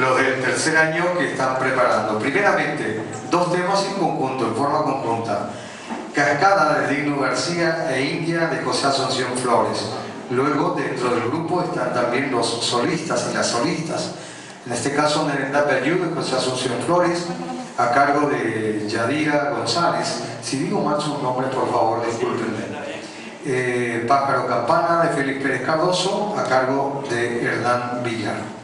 los del tercer año que están preparando. Primeramente, dos temas en conjunto, en forma conjunta. Cascada de Digno García e India de José Asunción Flores. Luego, dentro del grupo están también los solistas y las solistas. En este caso, Merenda Perdiú de José Asunción Flores, a cargo de Yadira González. Si digo mal sus nombres, por favor, discúlpenme. Pájaro Campana de Félix Pérez Cardoso, a cargo de Hernán Villar.